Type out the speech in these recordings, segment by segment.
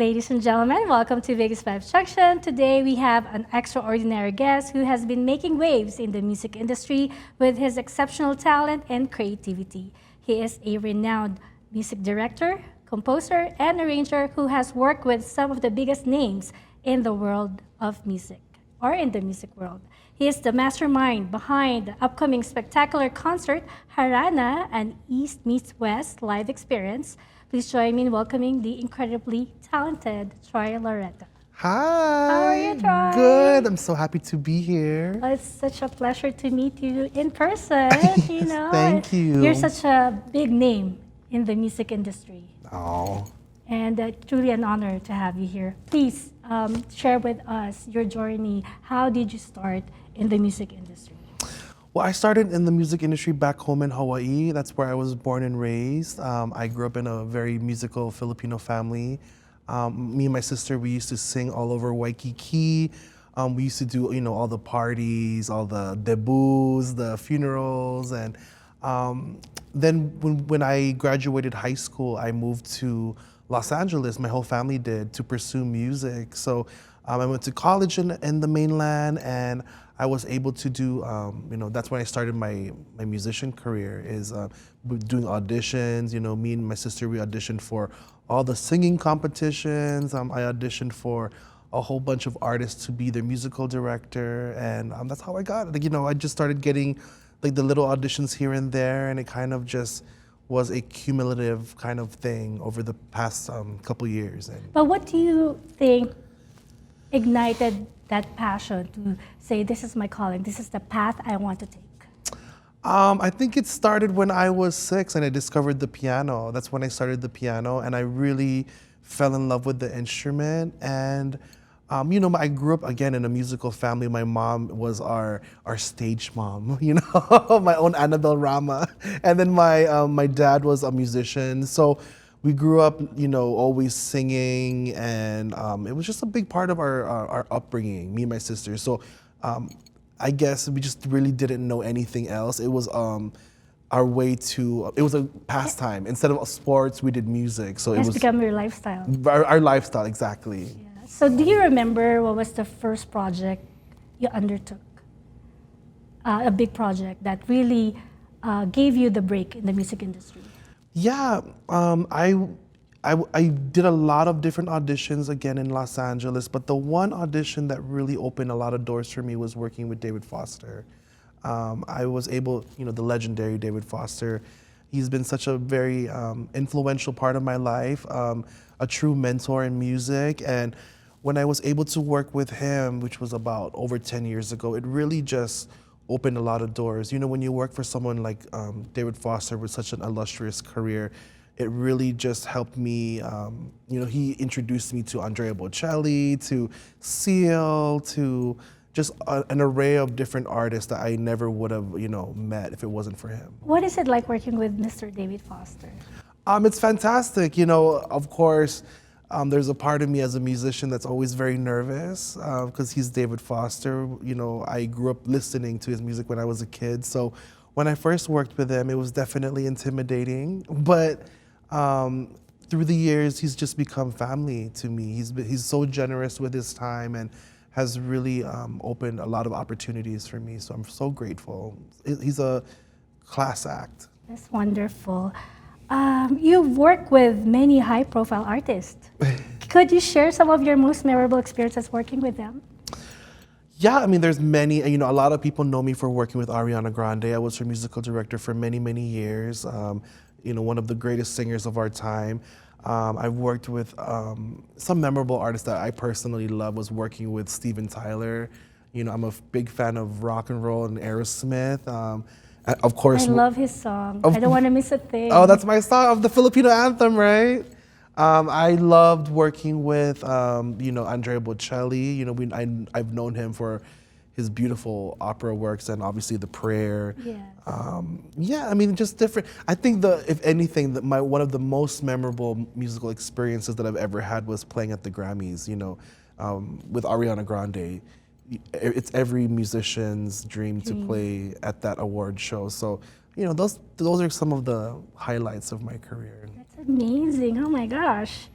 Ladies and gentlemen, welcome to VegasVibes Junction. Today we have an extraordinary guest who has been making waves in the music industry with his exceptional talent and creativity. He is a renowned music director, composer, and arranger who has worked with some of the biggest names in the world of music, or in the music world. He is the mastermind behind the upcoming spectacular concert, Harana, an East meets West live experience. Please join me in welcoming the incredibly talented Troy Laureta. Hi. How are you, Troy? Good. I'm so happy to be here. Oh, it's such a pleasure to meet you in person. You know, Thank you. You're such a big name in the music industry. Oh. And truly an honor to have you here. Please share with us your journey. How did you start in the music industry? Well, I started in the music industry back home in Hawaii. That's where I was born and raised. I grew up in a very musical Filipino family. Me and my sister, we used to sing all over Waikiki. We used to do, all the parties, all the debuts, the funerals, and then when I graduated high school, I moved to Los Angeles. My whole family did, to pursue music. So I went to college in the mainland, and I was able to do, that's when I started my musician career, is doing auditions. Me and my sister, we auditioned for all the singing competitions. I auditioned for a whole bunch of artists to be their musical director, and that's how I got it. I just started getting like the little auditions here and there, and it kind of just was a cumulative kind of thing over the past couple years. But what do you think ignited that passion to say, this is my calling, this is the path I want to take? I think it started when I was 6 and I discovered the piano. That's when I started the piano, and I really fell in love with the instrument. And I grew up again in a musical family. My mom was our stage mom, my own Annabelle Rama. And then my dad was a musician. So we grew up, always singing, and it was just a big part of our upbringing, me and my sister. So I guess we just really didn't know anything else. It was our way to, it was a pastime. Instead of sports, we did music. So it was become your lifestyle. Our lifestyle, exactly. Yeah. So do you remember what was the first project you undertook? A big project that really gave you the break in the music industry? Yeah, I did a lot of different auditions again in Los Angeles, but the one audition that really opened a lot of doors for me was working with David Foster. I was able, the legendary David Foster, he's been such a very influential part of my life, a true mentor in music. And when I was able to work with him, which was about over 10 years ago, it really just opened a lot of doors. When you work for someone like David Foster with such an illustrious career, it really just helped me. He introduced me to Andrea Bocelli, to Seal, to just an array of different artists that I never would have, met if it wasn't for him. What is it like working with Mr. David Foster? It's fantastic. Of course, there's a part of me as a musician that's always very nervous because he's David Foster. I grew up listening to his music when I was a kid. So when I first worked with him, it was definitely intimidating. But through the years, he's just become family to me. He's so generous with his time and has really opened a lot of opportunities for me. So I'm so grateful. He's a class act. That's wonderful. You've worked with many high-profile artists. Could you share some of your most memorable experiences working with them? Yeah, there's many. A lot of people know me for working with Ariana Grande. I was her musical director for many, many years. One of the greatest singers of our time. I've worked with some memorable artists that I personally love. Was working with Steven Tyler. I'm a big fan of rock and roll and Aerosmith. Of course, I love his song. I don't want to miss a thing. Oh, that's my song of the Filipino anthem, right? I loved working with, Andrea Bocelli. I've known him for his beautiful opera works and obviously The Prayer. Yes. Just different. I think if anything, one of the most memorable musical experiences that I've ever had was playing at the Grammys. With Ariana Grande. It's every musician's dream to play at that award show. So, those are some of the highlights of my career. That's amazing. Oh my gosh.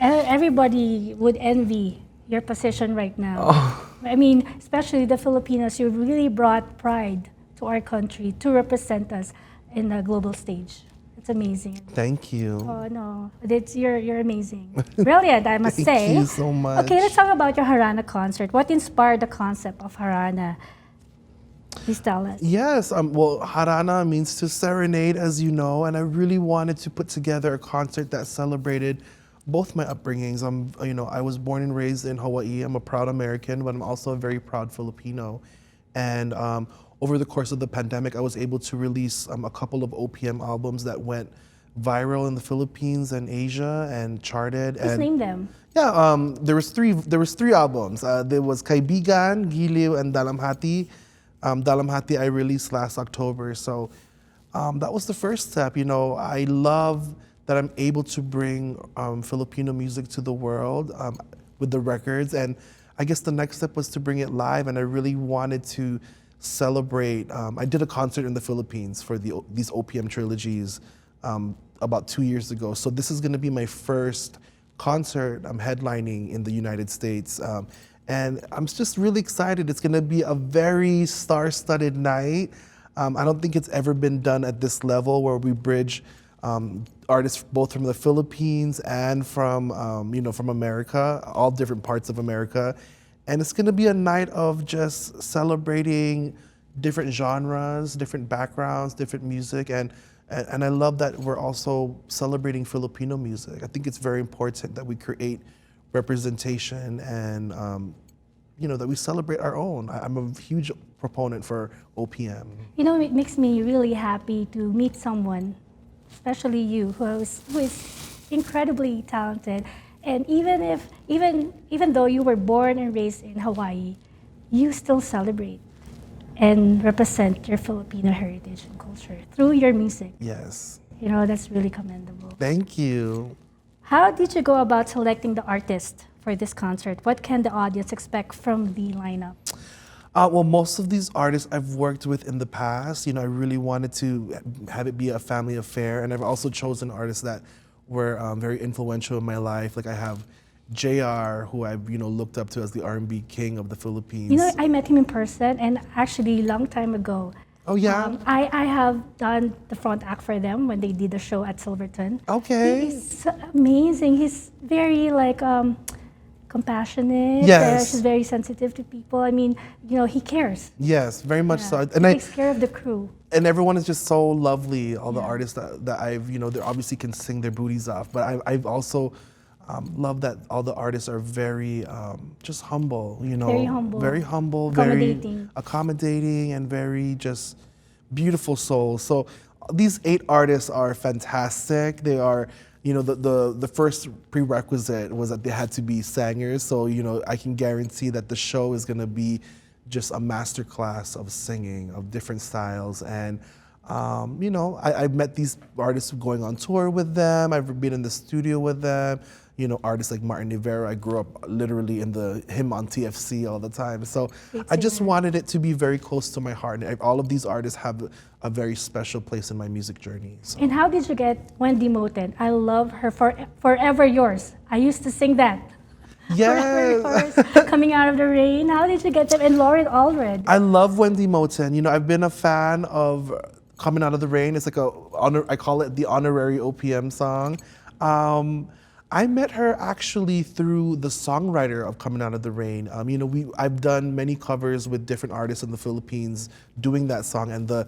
Everybody would envy your position right now. Oh, I mean, especially the Filipinos, you really brought pride to our country to represent us in the global stage. It's amazing. thank you. Oh no, you're amazing. Brilliant, I must Thank say. you so much. Okay, let's talk about your Harana concert. What inspired the concept of Harana? Please tell us. Yes, well, Harana means to serenade, as you know, and I really wanted to put together a concert that celebrated both my upbringings. I was born and raised in Hawaii. I'm a proud American, but I'm also a very proud Filipino. And over the course of the pandemic, I was able to release a couple of OPM albums that went viral in the Philippines and Asia and charted. Please And name them. yeah, there was three albums. There was Kaibigan, Giliw, and Dalamhati. Dalamhati I released last October. So that was the first step. I love that I'm able to bring Filipino music to the world with the records. And I guess the next step was to bring it live. And I really wanted to celebrate. I did a concert in the Philippines for these OPM trilogies about 2 years ago. So this is going to be my first concert I'm headlining in the United States. And I'm just really excited. It's going to be a very star-studded night. I don't think it's ever been done at this level where we bridge artists both from the Philippines and from America, all different parts of America. And it's going to be a night of just celebrating different genres, different backgrounds, different music. And I love that we're also celebrating Filipino music. I think it's very important that we create representation and that we celebrate our own. I'm a huge proponent for OPM. It makes me really happy to meet someone, especially you, who is incredibly talented. And even though you were born and raised in Hawaii, you still celebrate and represent your Filipino heritage and culture through your music. Yes. That's really commendable. Thank you. How did you go about selecting the artist for this concert? What can the audience expect from the lineup? Well, most of these artists I've worked with in the past. I really wanted to have it be a family affair, and I've also chosen artists that were very influential in my life. Like I have JR, who I've looked up to as the R&B king of the Philippines. I met him in person, and actually a long time ago. Oh yeah. I have done the front act for them when they did the show at Silverton. Okay. He's amazing. He's very compassionate. Yes. He's very sensitive to people. I mean, he cares. Yes, very much so. He And takes care of the crew. And everyone is just so lovely. All the artists that I've, they obviously can sing their booties off. But I've also loved that all the artists are very just humble. Very humble, Accommodating. very accommodating, and very just beautiful souls. So these 8 artists are fantastic. They are. The first prerequisite was that they had to be singers. So, I can guarantee that the show is going to be just a masterclass of singing, of different styles. And, I've met these artists going on tour with them. I've been in the studio with them. Artists like Martin Rivera, I grew up literally him on TFC all the time. So I just wanted it to be very close to my heart. And all of these artists have a very special place in my music journey. So. And how did you get Wendy Moten? I love her Forever Yours. I used to sing that. Yes. Forever Yours, Coming Out of the Rain. How did you get them? And Lauren Allred. I love Wendy Moten. I've been a fan of Coming Out of the Rain. It's like I call it the honorary OPM song. I met her actually through the songwriter of Coming Out of the Rain. I've done many covers with different artists in the Philippines doing that song, and the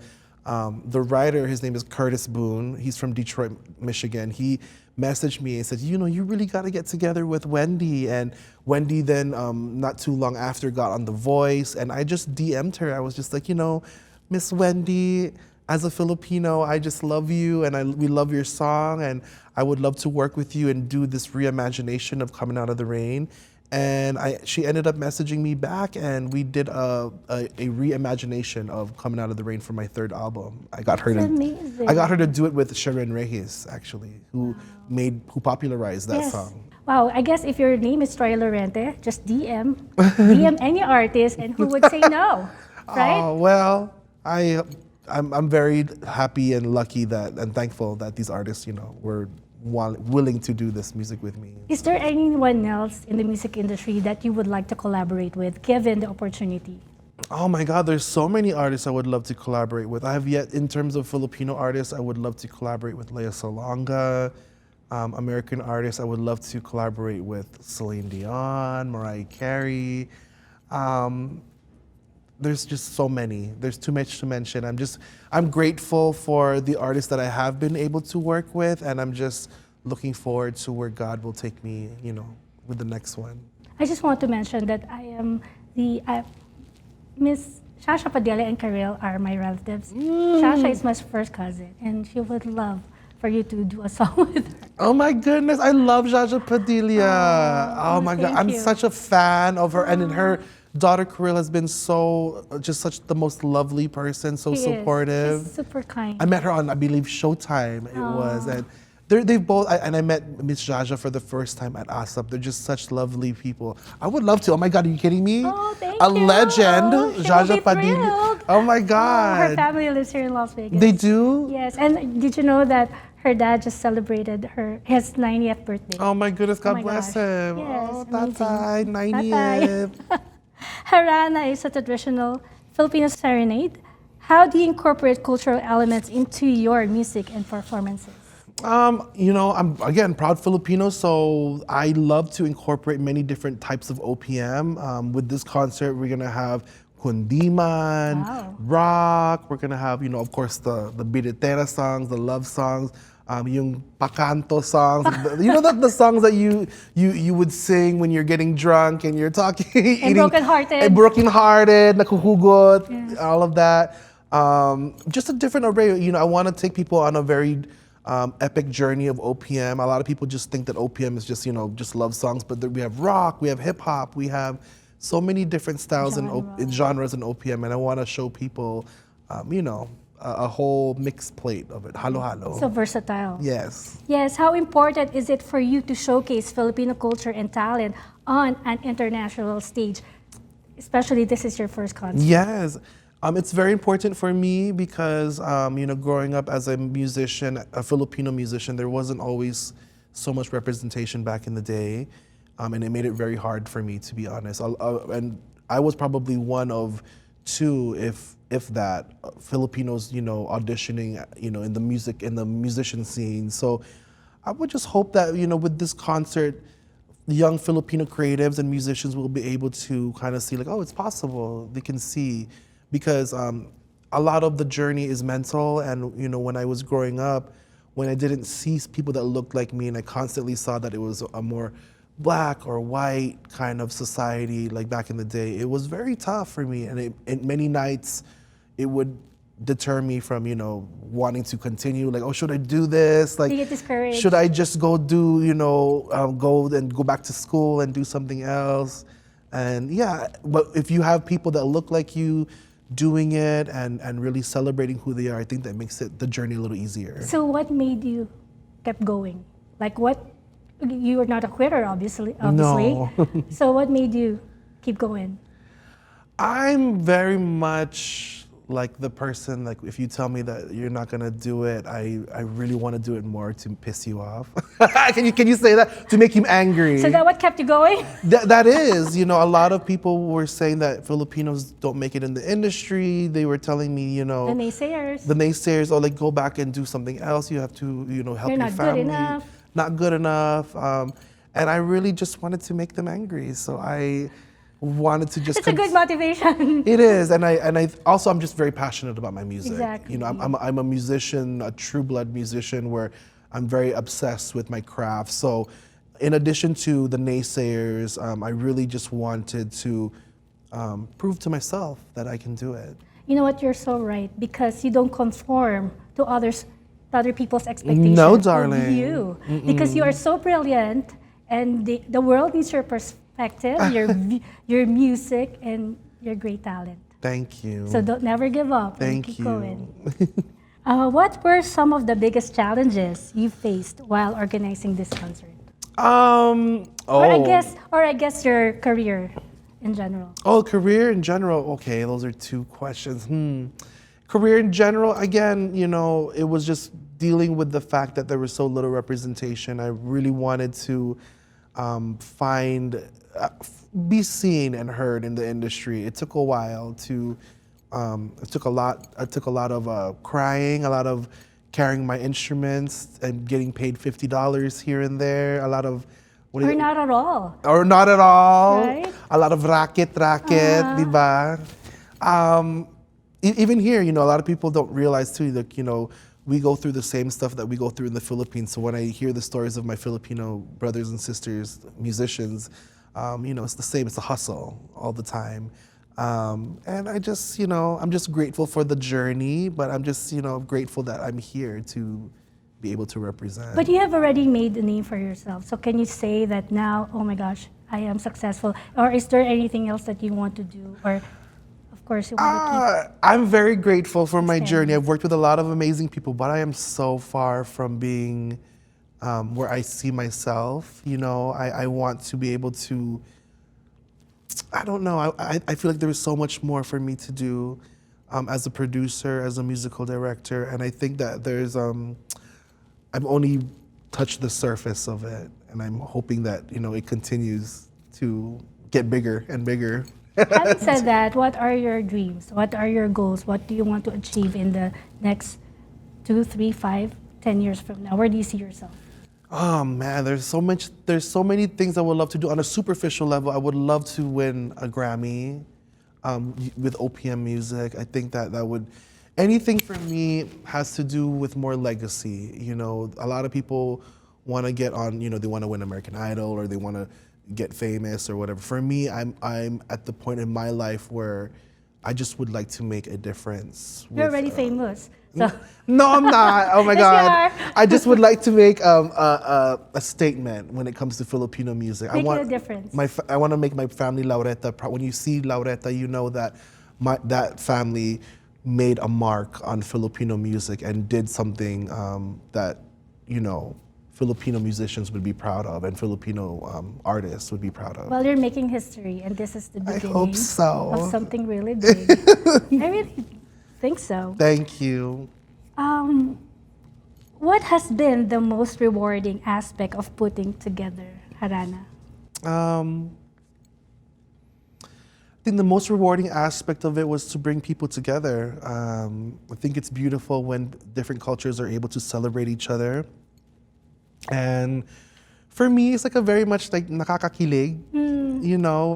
writer, his name is Curtis Boone. He's from Detroit, Michigan. He messaged me and said, you really got to get together with Wendy. And Wendy then, not too long after, got on The Voice, and I just DM'd her. I was just like, Miss Wendy, as a Filipino, I just love you, and we love your song, and I would love to work with you and do this reimagination of Coming Out of the Rain. And she ended up messaging me back, and we did a reimagination of Coming Out of the Rain for my 3rd album. I got her to do it with Sharon Reyes, actually, who popularized that song. Wow, I guess if your name is Troy Laureta, just DM any artist, and who would say no, right? Oh, well, I'm very happy and lucky and thankful that these artists, were willing to do this music with me. Is there anyone else in the music industry that you would like to collaborate with, given the opportunity? Oh my God, there's so many artists I would love to collaborate with. I have yet, in terms of Filipino artists, I would love to collaborate with Lea Salonga. American artists, I would love to collaborate with Celine Dion, Mariah Carey. There's just so many. There's too much to mention. I'm grateful for the artists that I have been able to work with, and I'm just looking forward to where God will take me, with the next one. I just want to mention that I am Miss Shasha Padilla and Karel are my relatives. Shasha is my first cousin, and she would love for you to do a song with her. Oh my goodness, I love Jaja Padilla. Oh my God, I'm such a fan of her, and in her daughter Karel has been such the most lovely person, so supportive. She's super kind. I met her on, I believe, Showtime. It was, and they both. I met Miss Jaja for the first time at ASAP. They're just such lovely people. I would love to. Oh my God, are you kidding me? Oh, thank a you. legend, Jaja Padilla. Padilla. Oh my God. Her family lives here in Las Vegas. They do? Yes, and did you know that her dad just celebrated his 90th birthday? Oh my goodness, God bless him. Yes, oh, Tatay, 90th. Tatay. Harana is a traditional Filipino serenade. How do you incorporate cultural elements into your music and performances? I'm again proud Filipino, so I love to incorporate many different types of OPM. With this concert, we're gonna have kundiman, rock. We're gonna have, of course, the biritera songs, the love songs, yung pakanto songs. the songs that you would sing when you're getting drunk and you're talking, and brokenhearted, nakuhugot, yes. All of that. Just a different array. I want to take people on a very epic journey of OPM. A lot of people just think that OPM is just love songs, but we have rock, we have hip hop, we have so many different styles in genres in OPM, and I want to show people, a whole mixed plate of it. Halo. So versatile. Yes. Yes. How important is it for you to showcase Filipino culture and talent on an international stage? Especially, this is your first concert. Yes. It's very important for me because, growing up as a musician, a Filipino musician, there wasn't always so much representation back in the day, and it made it very hard for me, to be honest. And I was probably one of two, if that, Filipinos, auditioning, in the musician scene. So I would just hope that, with this concert, young Filipino creatives and musicians will be able to kind of see like, oh, it's possible. They can see. Because a lot of the journey is mental, and when I was growing up, when I didn't see people that looked like me, and I constantly saw that it was a more black or white kind of society, like back in the day, it was very tough for me, and many nights it would deter me from wanting to continue. Like, oh, should I do this? Like, you get discouraged. Should I just go do go back to school and do something else? And yeah, but if you have people that look like you doing it and really celebrating who they are, I think that makes the journey a little easier. So what made you kept going? Like you were not a quitter, obviously. No. So what made you keep going? I'm very much like the person, like if you tell me that you're not gonna do it, I really want to do it more to piss you off. Can you say that? To make him angry. So that what kept you going? That is, a lot of people were saying that Filipinos don't make it in the industry. They were telling me, The naysayers. The naysayers, or like go back and do something else. You have to, help You're your family. Not good enough. And I really just wanted to make them angry. So I wanted to just. It's a good motivation. It is, and I also I'm just very passionate about my music. Exactly. I'm a musician, a true blood musician, where I'm very obsessed with my craft. So, in addition to the naysayers, I really just wanted to prove to myself that I can do it. You know what? You're so right, because you don't conform to other people's expectations. No, darling. Of you, because you are so brilliant, and the world needs your perspective, your music, and your great talent. Thank you. So don't never give up. Thank keep you. Going. What were some of the biggest challenges you faced while organizing this concert? Or I guess your career in general. Oh, career in general. Okay, those are two questions. Career in general, again, it was just dealing with the fact that there was so little representation. I really wanted to be seen and heard in the industry. It took a while to, it took a lot of crying, a lot of carrying my instruments and getting paid $50 here and there, a lot of, Or not at all. or not at all. Right? A lot of racket, di ba? Even here, a lot of people don't realize too, like, we go through the same stuff that we go through in the Philippines. So when I hear the stories of my Filipino brothers and sisters, musicians, it's the same. It's a hustle all the time. And I just, I'm just grateful for the journey, but I'm just, grateful that I'm here to be able to represent. But you have already made a name for yourself. So can you say that now, oh my gosh, I am successful? Or is there anything else that you want to do? Or, of course, you want to I'm very grateful for my Stand. journey. I've worked with a lot of amazing people, but I am so far from being where I see myself. I want to be able to, I don't know, I feel like there is so much more for me to do as a producer, as a musical director, and I think that there's, I've only touched the surface of it, and I'm hoping that, it continues to get bigger and bigger. Having said that, what are your dreams? What are your goals? What do you want to achieve in the next 2, 3, 5, 10 years from now? Where do you see yourself? Oh man, there's so many things I would love to do. On a superficial level, I would love to win a Grammy with OPM music. I think that would, anything for me has to do with more legacy. A lot of people want to get on, they want to win American Idol or they want to get famous or whatever. For me, I'm at the point in my life where I just would like to make a difference. You're already famous. So. No, I'm not. Oh my Yes, God. you are. I just would like to make a statement when it comes to Filipino music. Make a difference. I want to make my family Laureta proud. When you see Laureta, you know that that family made a mark on Filipino music and did something that, Filipino musicians would be proud of and Filipino artists would be proud of. Well, you're making history, and this is the beginning hope so. of something really big. I really think so. Thank you. What has been the most rewarding aspect of putting together Harana? I think the most rewarding aspect of it was to bring people together. I think it's beautiful when different cultures are able to celebrate each other. And for me, it's like a very much like nakakakilig,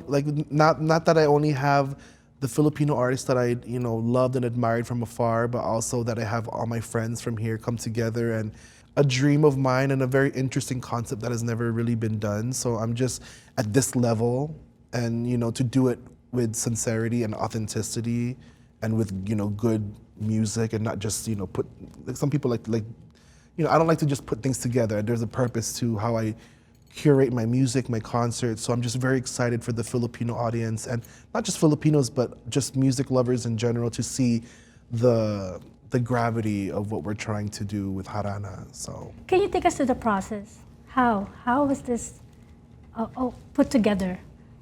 like not that I only have the Filipino artists that I, loved and admired from afar, but also that I have all my friends from here come together and a dream of mine and a very interesting concept that has never really been done. So I'm just at this level and, to do it with sincerity and authenticity and with, good music and not just, put, like some people like, I don't like to just put things together. There's a purpose to how I curate my music, my concerts. So I'm just very excited for the Filipino audience and not just Filipinos, but just music lovers in general to see the gravity of what we're trying to do with Harana. So Can you take us to the process? How was this put together?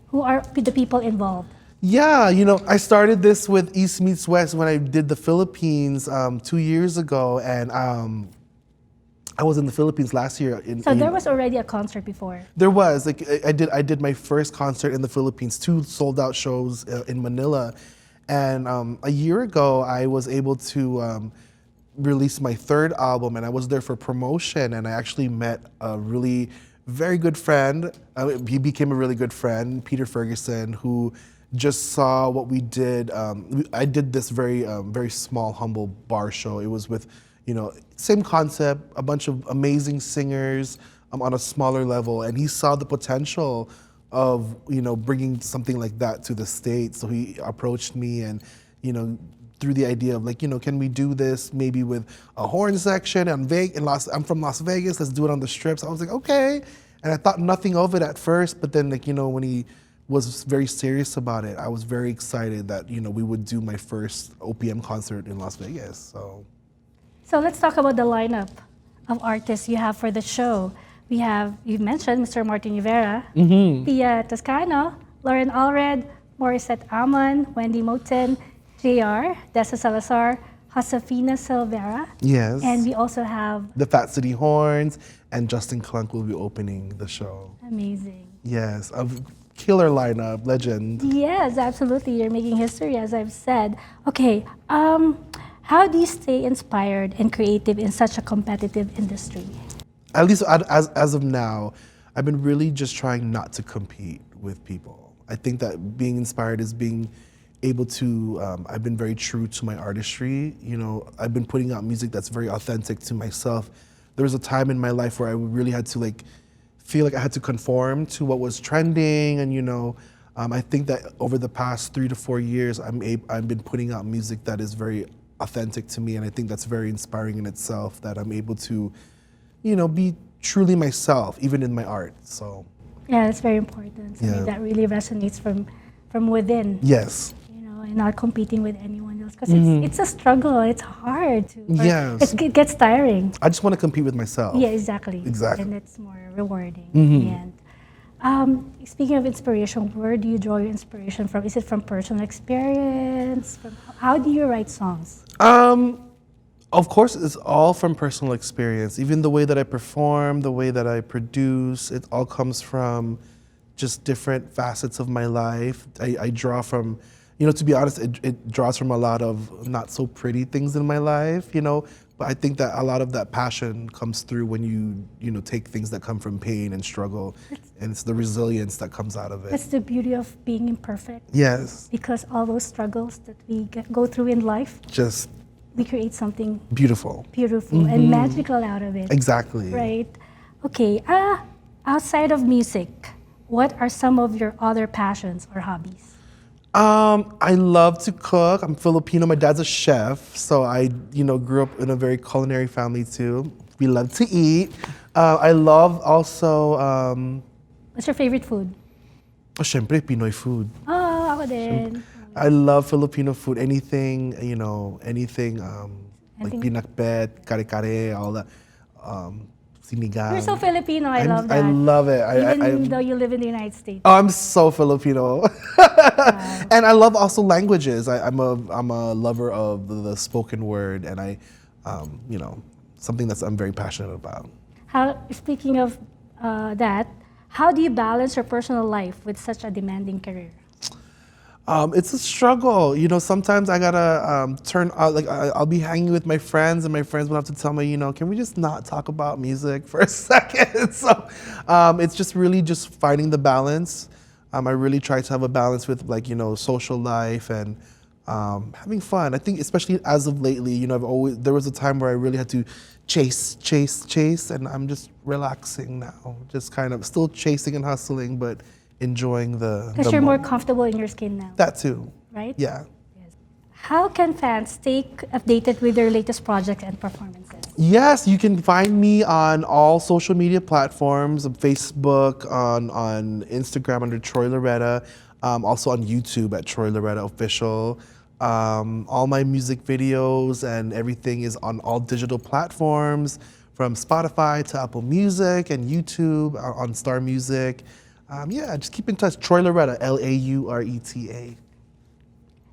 Who are the people involved? yeah, I started this with East Meets West when I did the Philippines 2 years ago, and I was in the Philippines last year. So there was already a concert before. There was, like, I did my first concert in the Philippines, 2 sold out shows in Manila. And a year ago, I was able to release my 3rd album, and I was there for promotion, and I actually met a really very good friend. He became a really good friend, Peter Ferguson, who just saw what we did. I did this very, very small, humble bar show. It was with, same concept, a bunch of amazing singers on a smaller level, and he saw the potential of, bringing something like that to the States. So he approached me and, through the idea of like, can we do this maybe with a horn section and I'm from Las Vegas, let's do it on the Strip. So I was like, okay. And I thought nothing of it at first, but then like, when he was very serious about it, I was very excited that, we would do my first OPM concert in Las Vegas, So let's talk about the lineup of artists you have for the show. You mentioned Mr. Martin Rivera, Pia Toscano, Lauren Allred, Morissette Amon, Wendy Moten, JR, Dessa Salazar, Josefina Silvera. Yes. And we also have, The Fat City Horns and Justin Clunk will be opening the show. amazing. Yes, a killer lineup, legend. Yes, absolutely. You're making history, as I've said. Okay, how do you stay inspired and creative in such a competitive industry? At least as of now, I've been really just trying not to compete with people. I think that being inspired is being able to, I've been very true to my artistry. You know, I've been putting out music that's very authentic to myself. There was a time in my life where I really had to feel like I had to conform to what was trending, and I think that over the past 3 to 4 years, I've been putting out music that is very authentic to me, and I think that's very inspiring in itself. That I'm able to, be truly myself, even in my art. So Yeah, that's very important. Something that really resonates from within. Yes. And not competing with anyone else, because it's a struggle. It's hard to. Yes. It gets tiring. I just want to compete with myself. Yeah, exactly. Exactly. And it's more rewarding in the end. Speaking of inspiration, where do you draw your inspiration from? Is it from personal experience? How do you write songs? Of course, it's all from personal experience. Even the way that I perform, the way that I produce, it all comes from just different facets of my life. I draw from, to be honest, it draws from a lot of not so pretty things in my life, but I think that a lot of that passion comes through when you take things that come from pain and struggle, and it's the resilience that comes out of it. That's the beauty of being imperfect. Yes. Because all those struggles that we go through in life, Just we create something beautiful and magical out of it. Exactly. Right. Okay. Outside of music, what are some of your other passions or hobbies? I love to cook. I'm Filipino. My dad's a chef, so I, grew up in a very culinary family too. We love to eat. I love also. What's your favorite food? Syempre, Pinoy food. Oh, ako din. I love Filipino food. Anything, like Anything- pinakbet, kare-kare, all that. Sinigang. You're so Filipino. I love that. I love it. Even though you live in the United States. I'm so Filipino. And I love also languages. I'm a lover of the spoken word, and something I'm very passionate about. Speaking of that, how do you balance your personal life with such a demanding career? It's a struggle. Sometimes I gotta turn out, I'll be hanging with my friends, and my friends will have to tell me, can we just not talk about music for a second? So it's just really just finding the balance. I really try to have a balance with social life and having fun. I think especially as of lately, there was a time where I really had to chase, and I'm just relaxing now. Just kind of still chasing and hustling, but enjoying the Because you're more moment. comfortable in your skin now. That too. Right? Yeah. How can fans stay updated with their latest projects and performances? Yes, you can find me on all social media platforms, on Facebook, on Instagram under Troy Laureta, also on YouTube at Troy Laureta Official. All my music videos and everything is on all digital platforms, from Spotify to Apple Music and YouTube, on Star Music. Just keep in touch. Troy Laureta, Laureta.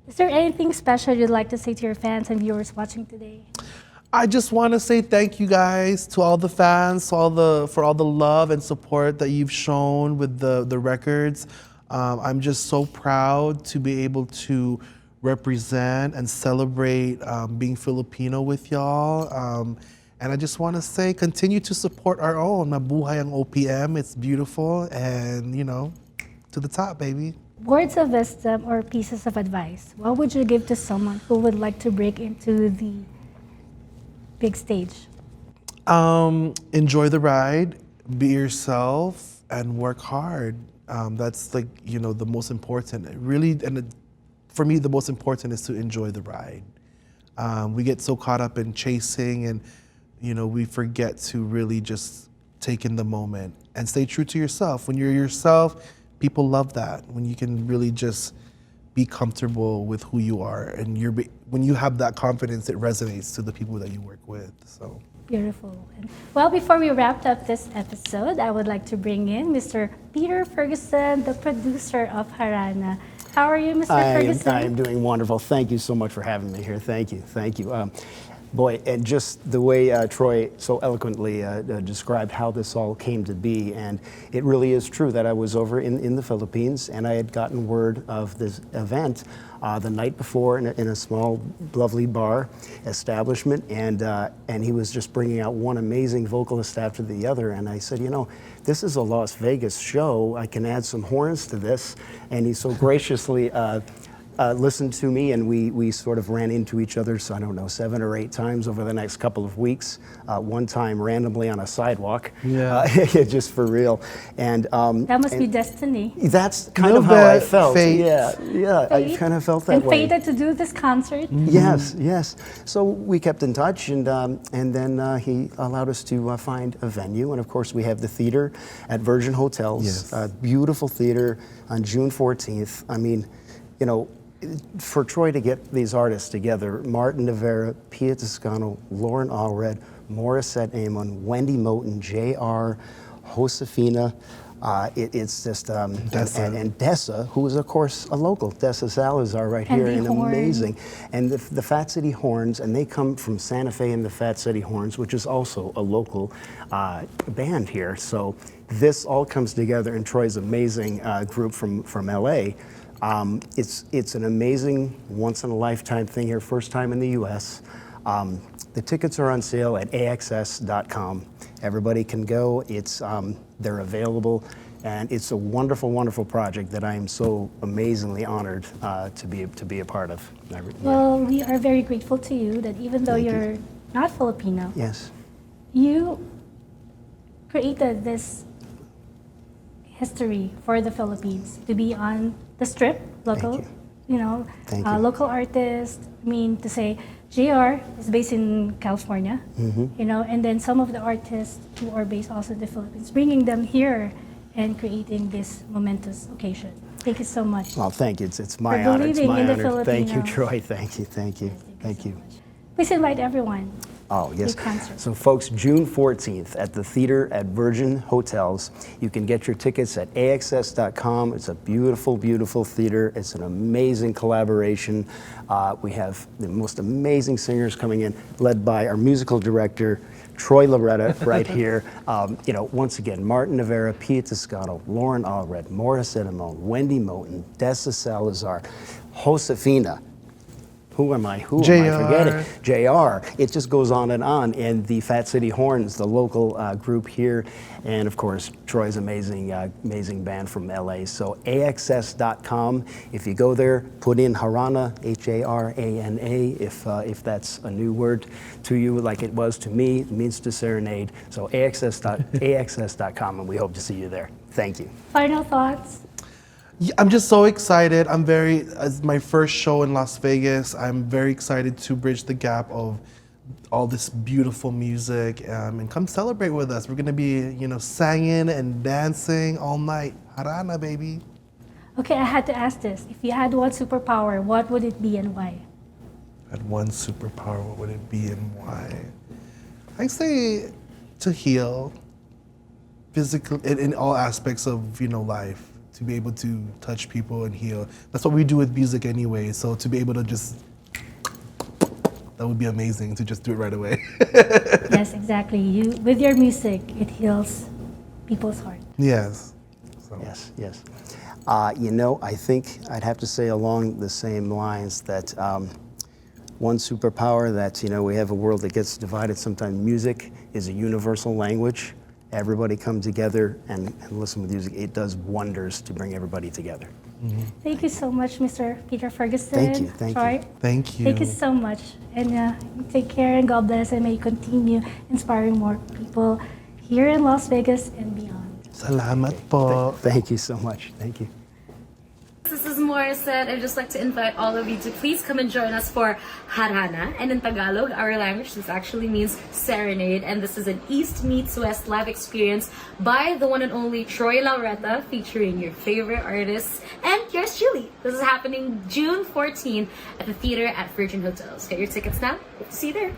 Is there anything special you'd like to say to your fans and viewers watching today? I just want to say thank you guys to all the fans, for all the love and support that you've shown with the records. I'm just so proud to be able to represent and celebrate being Filipino with y'all. And I just want to say, continue to support our own. Mabuhay ang OPM. It's beautiful, and to the top, baby. Words of wisdom or pieces of advice, what would you give to someone who would like to break into the big stage? Enjoy the ride, be yourself, and work hard. That's the most important. Really, for me, the most important is to enjoy the ride. We get so caught up in chasing, and we forget to really just take in the moment and stay true to yourself. When you're yourself, people love that. When you can really just be comfortable with who you are, and when you have that confidence, it resonates to the people that you work with. So beautiful. Well, before we wrap up this episode, I would like to bring in Mr. Peter Ferguson, the producer of Harana. How are you, Mr. Ferguson? I am doing wonderful. Thank you so much for having me here. Thank you, thank you. Boy, and just the way Troy so eloquently described how this all came to be, and it really is true that I was over in the Philippines, and I had gotten word of this event the night before in a small, lovely bar establishment, and he was just bringing out one amazing vocalist after the other, and I said, you know, this is a Las Vegas show. I can add some horns to this, and he so graciously listened to me, and we sort of ran into each other, so I don't know, 7 or 8 times over the next couple of weeks. One time randomly on a sidewalk, just for real. And that must be destiny. That's kind of how I felt. Fate. Yeah, I kind of felt that way. And fated to do this concert. Yes. So we kept in touch, and then he allowed us to find a venue, and of course we have the theater at Virgin Hotels, beautiful theater on June 14th. I mean, you know, for Troy to get these artists together, Martin Rivera, Pia Toscano, Lauren Allred, Morissette Amon, Wendy Moten, JR, Josefina, it's just, and Dessa, who is of course a local, Dessa Salazar right here, and amazing. And the Fat City Horns, and they come from Santa Fe and the Fat City Horns, which is also a local band here. So this all comes together in Troy's amazing group from LA. It's an amazing, once-in-a-lifetime thing here, first time in the U.S. The tickets are on sale at axs.com. Everybody can go. They're available, and it's a wonderful, wonderful project that I am so amazingly honored to be a part of. Well, we are very grateful to you that even though you're not Filipino, you created this history for the Philippines to be on the strip, local, local artist. I mean, to say, JR is based in California, and then some of the artists who are based also in the Philippines, bringing them here and creating this momentous occasion. Thank you so much. Well, thank you. It's my honor. It's my honor. Thank you, Troy. Thank you. Thank you. Please invite everyone. Oh, yes. So, folks, June 14th at the theater at Virgin Hotels. You can get your tickets at axs.com. It's a beautiful, beautiful theater. It's an amazing collaboration. We have the most amazing singers coming in, led by our musical director, Troy Laureta, right here. Once again, Martin Rivera, Pia Toscano, Lauren Allred, Morissette Amon, Wendy Moten, Dessa Salazar, Josefina. Who am I forgetting? JR. It just goes on. And the Fat City Horns, the local group here, and of course, Troy's amazing band from LA. So axs.com. If you go there, put in Harana, Harana, if that's a new word to you, like it was to me. It means to serenade. So axs.com, and we hope to see you there. Thank you. Final thoughts? I'm just so excited. As my first show in Las Vegas, I'm very excited to bridge the gap of all this beautiful music and come celebrate with us. We're gonna be, singing and dancing all night. Harana, baby. Okay, I had to ask this. If you had one superpower, what would it be and why? Had one superpower, what would it be and why? I say to heal physically in all aspects of, life. To be able to touch people and heal. That's what we do with music anyway. So to be able to just, that would be amazing to just do it right away. Yes, exactly. With your music, it heals people's heart. Yes. So. Yes. I think I'd have to say along the same lines that one superpower that, we have a world that gets divided. Sometimes music is a universal language. Everybody come together and listen to music. It does wonders to bring everybody together. Mm-hmm. Thank you so much, Mr. Peter Ferguson. Thank you. Troy. Thank you. Thank you so much. And take care and God bless, and may you continue inspiring more people here in Las Vegas and beyond. Salamat po. Thank you so much. Thank you. This is Morissette. I'd just like to invite all of you to please come and join us for Harana. And in Tagalog, our language, this actually means serenade. And this is an East meets West live experience by the one and only Troy Laureta, featuring your favorite artists and yours truly. This is happening June 14 at the theater at Virgin Hotels. Get your tickets now. Hope to see you there.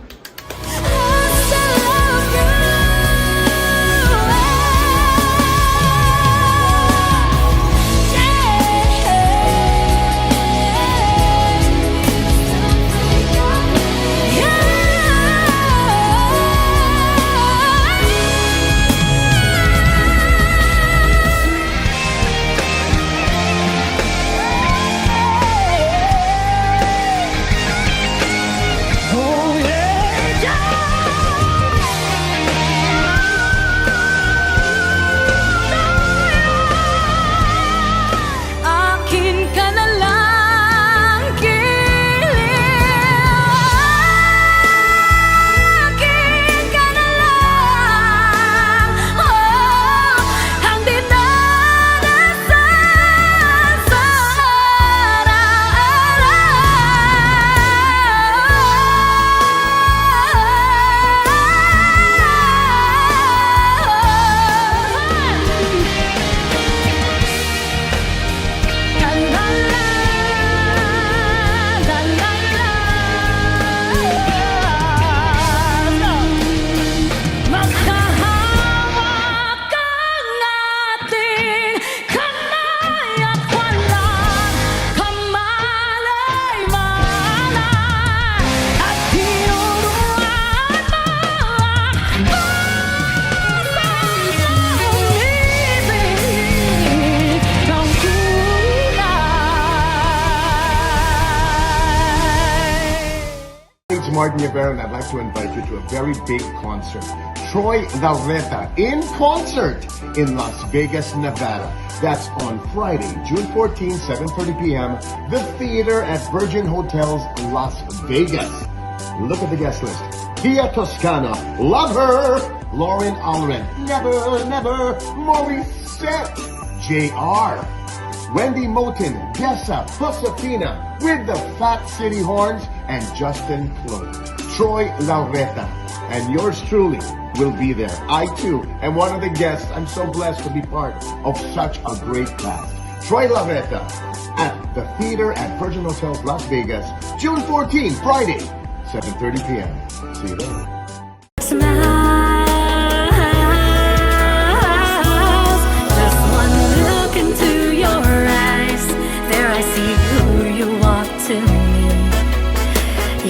Martin Rivera, and I'd like to invite you to a very big concert. Troy Laureta in concert in Las Vegas, Nevada. That's on Friday, June 14, 7:30 p.m. The theater at Virgin Hotels, Las Vegas. Look at the guest list. Pia Toscana, love her. Lauren Alred, never, never. Morissette, JR. Wendy Moten, Gessa, Josefina, with the Fat City Horns, and Justin Cloak. Troy Laureta, and yours truly will be there. I too am one of the guests. I'm so blessed to be part of such a great cast. Troy Laureta at the theater at Virgin Hotels, Las Vegas, June 14, Friday, 7:30 p.m. See you there. Smiles, just one look into your eyes. There I see who you are to me.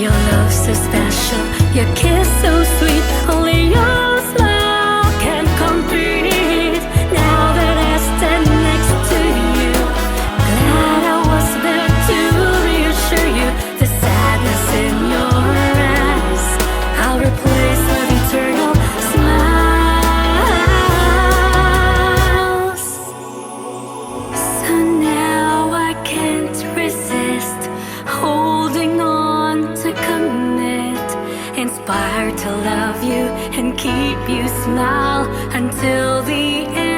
Your love so special, your kiss so sweet. Only your smile can complete. Now that I stand next to you, glad I was there to reassure you. The sadness in your eyes, I'll replace with eternal smiles. So now I can't resist holding on to commit, inspired to love you and keep you smile until the end.